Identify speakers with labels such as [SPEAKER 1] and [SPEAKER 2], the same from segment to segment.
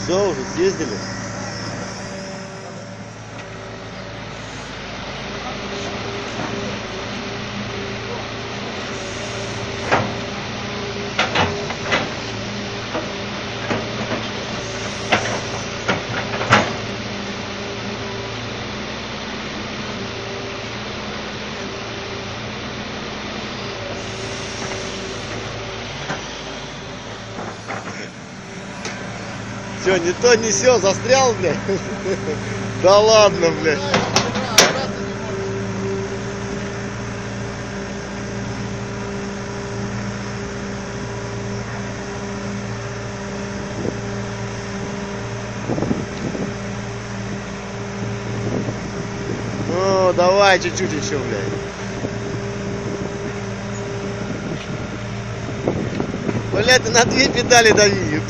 [SPEAKER 1] Все, уже съездили. Все, не то, не сё, застрял, блядь. Да ладно, блядь. Ну, давай чуть-чуть еще, блядь. Блядь, ты на 2 педали дави.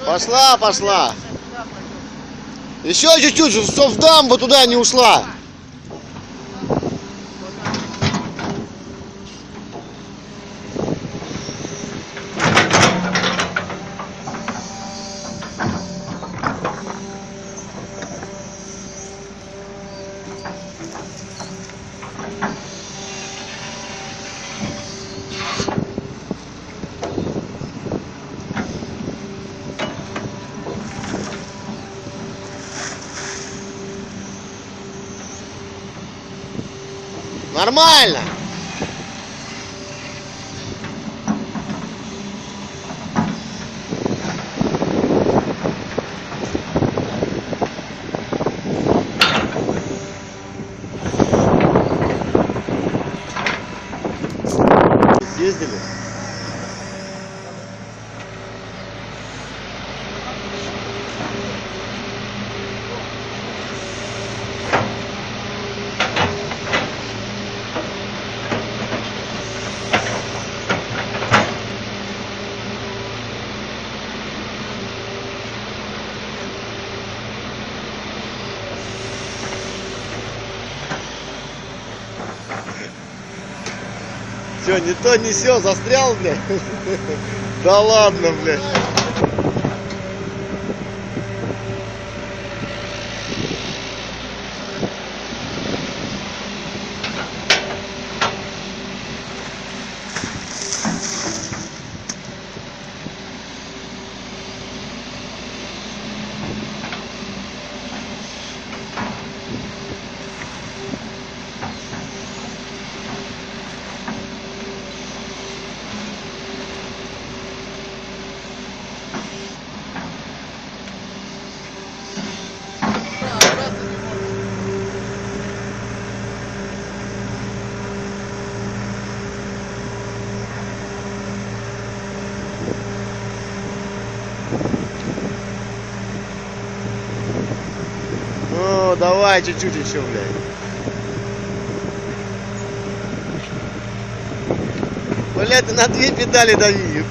[SPEAKER 1] Пошла, пошла. Еще чуть-чуть, чтоб в дамбу туда не ушла. Нормально. Съездили. Все, не то, не сё, застрял, блядь. Да ладно, блядь. Ну, давай чуть-чуть еще, блядь. Блядь, ты на 2 педали дави.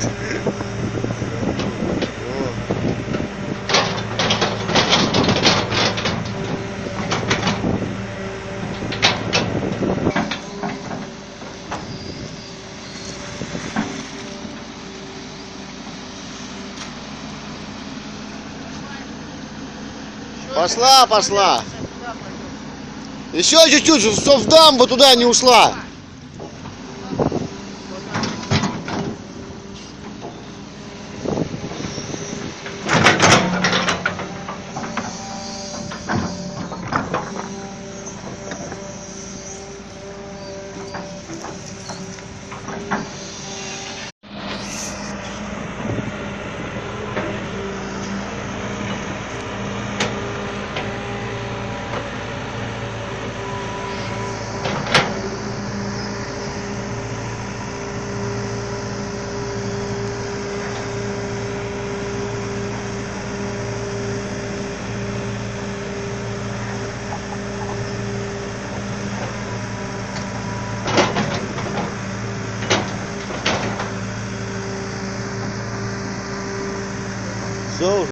[SPEAKER 1] Пошла, пошла. Еще чуть-чуть, чтоб в дамбу туда не ушла. Все,